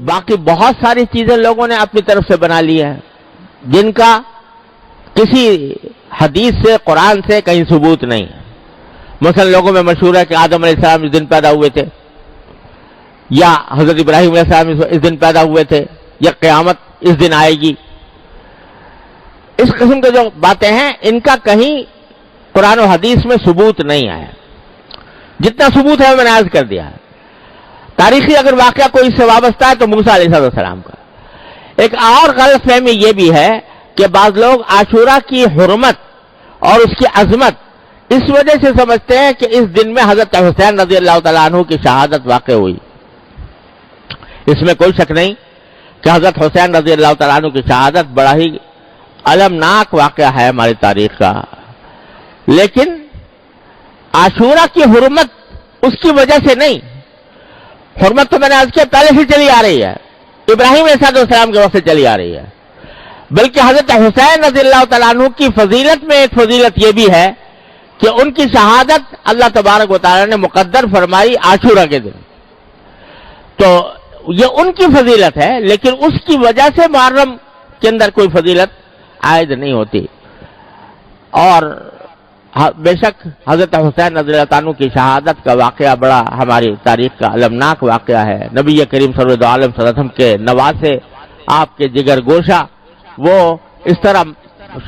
باقی بہت ساری چیزیں لوگوں نے اپنی طرف سے بنا لی ہیں جن کا کسی حدیث سے قرآن سے کہیں ثبوت نہیں ہے. مثلا لوگوں میں مشہور ہے کہ آدم علیہ السلام اس دن پیدا ہوئے تھے، یا حضرت ابراہیم علیہ السلام اس دن پیدا ہوئے تھے، یا قیامت اس دن آئے گی. اس قسم کی جو باتیں ہیں ان کا کہیں قرآن و حدیث میں ثبوت نہیں آیا. جتنا ثبوت ہے میں نے عرض کر دیا ہے. تاریخی اگر واقعہ کوئی اس سے وابستہ ہے تو موسیٰ علیہ السلام کا. ایک اور غلط فہمی یہ بھی ہے کہ بعض لوگ عاشورہ کی حرمت اور اس کی عظمت اس وجہ سے سمجھتے ہیں کہ اس دن میں حضرت حسین رضی اللہ تعالیٰ عنہ کی شہادت واقع ہوئی. اس میں کوئی شک نہیں کہ حضرت حسین رضی اللہ تعالیٰ عنہ کی شہادت بڑا ہی المناک واقعہ ہے ہماری تاریخ کا. لیکن عاشورہ کی حرمت اس کی وجہ سے نہیں. حرمت تو میں نے عرض کیا پہلے سے چلی آ رہی ہے، ابراہیم علیہ السلام کے وقت سے چلی آ رہی ہے. بلکہ حضرت حسین رضی اللہ تعالیٰ عنہ کی فضیلت میں ایک فضیلت یہ بھی ہے کہ ان کی شہادت اللہ تبارک و تعالیٰ نے مقدر فرمائی عاشورہ کے دن. تو یہ ان کی فضیلت ہے، لیکن اس کی وجہ سے محرم کے اندر کوئی فضیلت عائد نہیں ہوتی. اور بے شک حضرت حسین رضی اللہ عنہ کی شہادت کا واقعہ بڑا ہماری تاریخ کا المناک واقعہ ہے. نبی کریم صلی اللہ علیہ وسلم کے نواسے، آپ کے جگر گوشہ، وہ اس طرح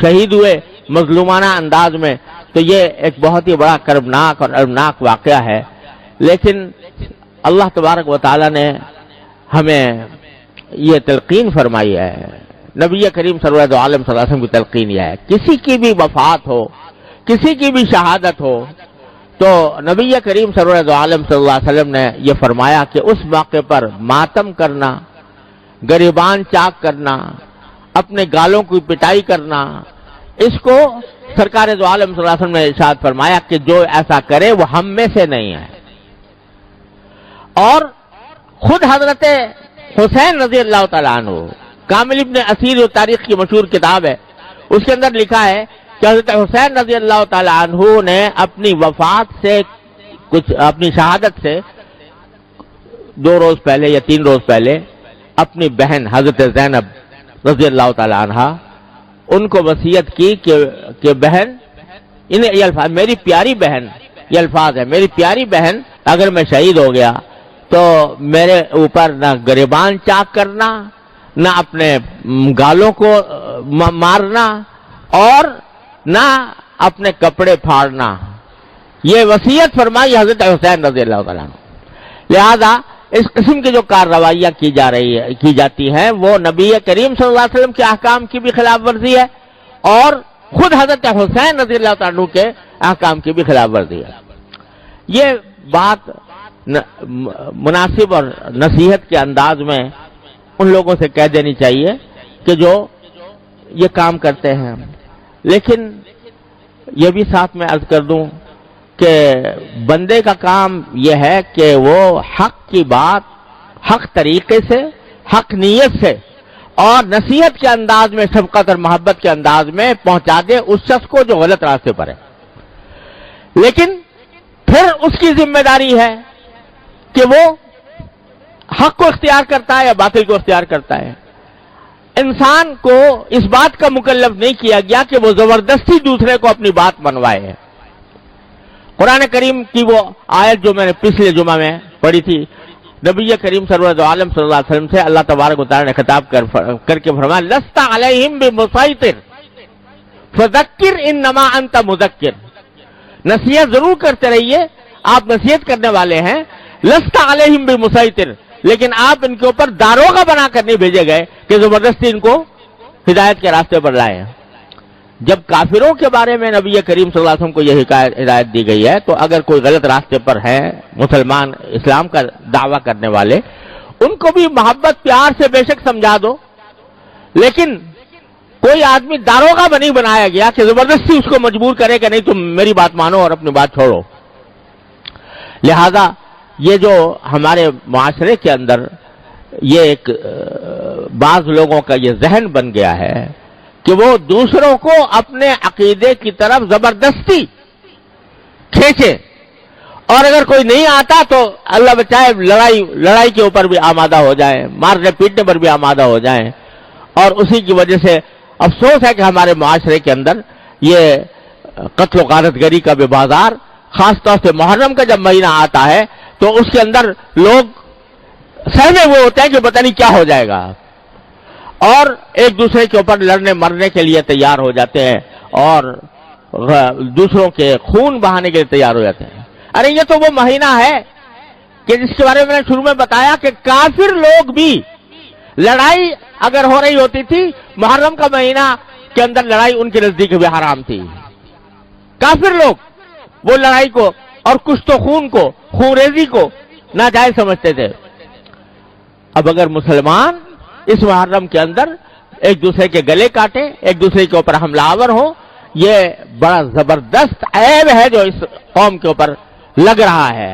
شہید ہوئے مظلومانہ انداز میں. تو یہ ایک بہت ہی بڑا کربناک اور المناک واقعہ ہے. لیکن اللہ تبارک و تعالیٰ نے ہمیں یہ تلقین فرمائی ہے، نبی کریم صلی اللہ علیہ وسلم کی تلقین یہ ہے، کسی کی بھی وفات ہو، کسی کی بھی شہادت ہو، تو نبی کریم صلی اللہ علیہ وسلم نے یہ فرمایا کہ اس موقع پر ماتم کرنا، گریبان چاک کرنا، اپنے گالوں کی پٹائی کرنا، اس کو سرکار دو عالم صلی اللہ علیہ وسلم نے ارشاد فرمایا کہ جو ایسا کرے وہ ہم میں سے نہیں ہے. اور خود حضرت حسین رضی اللہ تعالیٰ عنہ، کامل ابن اسیر تاریخ کی مشہور کتاب ہے، اس کے اندر لکھا ہے کہ حضرت حسین رضی اللہ تعالیٰ عنہ نے اپنی وفات سے اپنی شہادت سے 2 روز پہلے یا 3 روز پہلے اپنی بہن حضرت زینب رضی اللہ تعالیٰ عنہ ان کو وصیت کی کہ بہن، یہ الفاظ میری پیاری بہن، یہ الفاظ ہے، میری پیاری بہن اگر میں شہید ہو گیا تو میرے اوپر نہ گریبان چاک کرنا، نہ اپنے گالوں کو مارنا، اور نہ اپنے کپڑے پھاڑنا. یہ وصیت فرمائی حضرت حسین رضی اللہ تعالیٰ عنہ. لہذا اس قسم کی جو کارروائیاں کی جاتی ہیں وہ نبی کریم صلی اللہ علیہ وسلم کے احکام کی بھی خلاف ورزی ہے، اور خود حضرت حسین رضی اللہ تعالیٰ عنہ کے احکام کی بھی خلاف ورزی ہے. یہ بات مناسب اور نصیحت کے انداز میں ان لوگوں سے کہہ دینی چاہیے کہ جو یہ کام کرتے ہیں. لیکن یہ بھی ساتھ میں عرض کر دوں کہ بندے کا کام یہ ہے کہ وہ حق کی بات حق طریقے سے، حق نیت سے اور نصیحت کے انداز میں، شفقت اور محبت کے انداز میں پہنچا دے اس شخص کو جو غلط راستے پر ہے. لیکن پھر اس کی ذمہ داری ہے کہ وہ حق کو اختیار کرتا ہے یا باطل کو اختیار کرتا ہے. انسان کو اس بات کا مکلف نہیں کیا گیا کہ وہ زبردستی دوسرے کو اپنی بات منوائے. قرآن کریم کی وہ آیت جو میں نے پچھلے جمعہ میں پڑھی تھی، نبی کریم صلی اللہ علیہ وسلم سے اللہ تبارک و تعالی نے خطاب کر کے فرمایا لست علیہم بمسیطر فذکر انما انت مذکر. نصیحت ضرور کرتے رہیے، آپ نصیحت کرنے والے ہیں. لست علیہم بمسیطر، لیکن آپ ان کے اوپر داروغہ بنا کر نہیں بھیجے گئے کہ زبردستی ان کو ہدایت کے راستے پر لائے. جب کافروں کے بارے میں نبی کریم صلی اللہ علیہ وسلم کو یہ ہدایت دی گئی ہے تو اگر کوئی غلط راستے پر ہے، مسلمان اسلام کا دعویٰ کرنے والے، ان کو بھی محبت پیار سے بے شک سمجھا دو. لیکن کوئی آدمی داروغہ نہیں بنایا گیا کہ زبردستی اس کو مجبور کرے کہ نہیں تم میری بات مانو اور اپنی بات چھوڑو. لہذا یہ جو ہمارے معاشرے کے اندر یہ ایک بعض لوگوں کا یہ ذہن بن گیا ہے کہ وہ دوسروں کو اپنے عقیدے کی طرف زبردستی کھینچے اور اگر کوئی نہیں آتا تو اللہ بچائے لڑائی کے اوپر بھی آمادہ ہو جائیں، مارنے پیٹنے پر بھی آمادہ ہو جائیں. اور اسی کی وجہ سے افسوس ہے کہ ہمارے معاشرے کے اندر یہ قتل و غارت گری کا بھی بازار، خاص طور سے محرم کا جب مہینہ آتا ہے تو اس کے اندر لوگ سہمے ہوئے ہوتے ہیں کہ پتہ نہیں کیا ہو جائے گا، اور ایک دوسرے کے اوپر لڑنے مرنے کے لیے تیار ہو جاتے ہیں اور دوسروں کے خون بہانے کے لیے تیار ہو جاتے ہیں. ارے یہ تو وہ مہینہ ہے کہ جس کے بارے میں نے شروع میں بتایا کہ کافر لوگ بھی لڑائی اگر ہو رہی ہوتی تھی محرم کا مہینہ کے اندر لڑائی ان کے نزدیک بھی حرام تھی. کافر لوگ وہ لڑائی کو اور کشت و خون کو، خون ریزی کو ناجائز سمجھتے تھے. اب اگر مسلمان اس محرم کے اندر ایک دوسرے کے گلے کاٹے، ایک دوسرے کے اوپر حملہ آور ہو، یہ بڑا زبردست عیب ہے جو اس قوم کے اوپر لگ رہا ہے.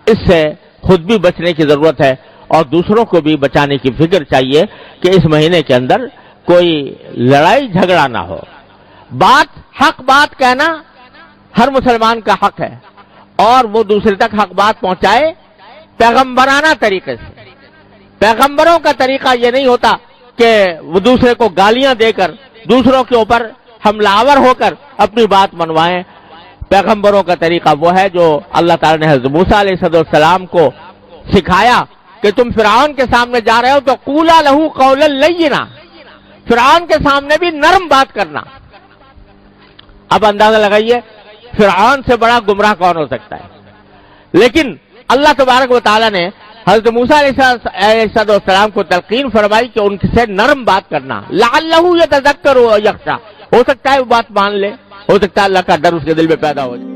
اس سے خود بھی بچنے کی ضرورت ہے اور دوسروں کو بھی بچانے کی فکر چاہیے کہ اس مہینے کے اندر کوئی لڑائی جھگڑا نہ ہو. حق بات کہنا ہر مسلمان کا حق ہے اور وہ دوسرے تک حق بات پہنچائے پیغمبرانہ طریقے سے. پیغمبروں کا طریقہ یہ نہیں ہوتا کہ وہ دوسرے کو گالیاں دے کر، دوسروں کے اوپر حملہ آور ہو کر اپنی بات منوائیں. پیغمبروں کا طریقہ وہ ہے جو اللہ تعالیٰ نے حضرت موسیٰ علیہ السلام کو سکھایا کہ تم فرعون کے سامنے جا رہے ہو تو قولا لہو قولا لینا، فرعون کے سامنے بھی نرم بات کرنا. اب اندازہ لگائیے فرعون سے بڑا گمراہ کون ہو سکتا ہے. لیکن اللہ تبارک و تعالیٰ نے حضرت موسیٰ علیہ السلام کو تلقین فرمائی کہ ان سے نرم بات کرنا. لعلہ یتذکر و یخشی، ہو سکتا ہے وہ بات مان لے، ہو سکتا ہے اللہ کا ڈر اس کے دل میں پیدا ہو جائے.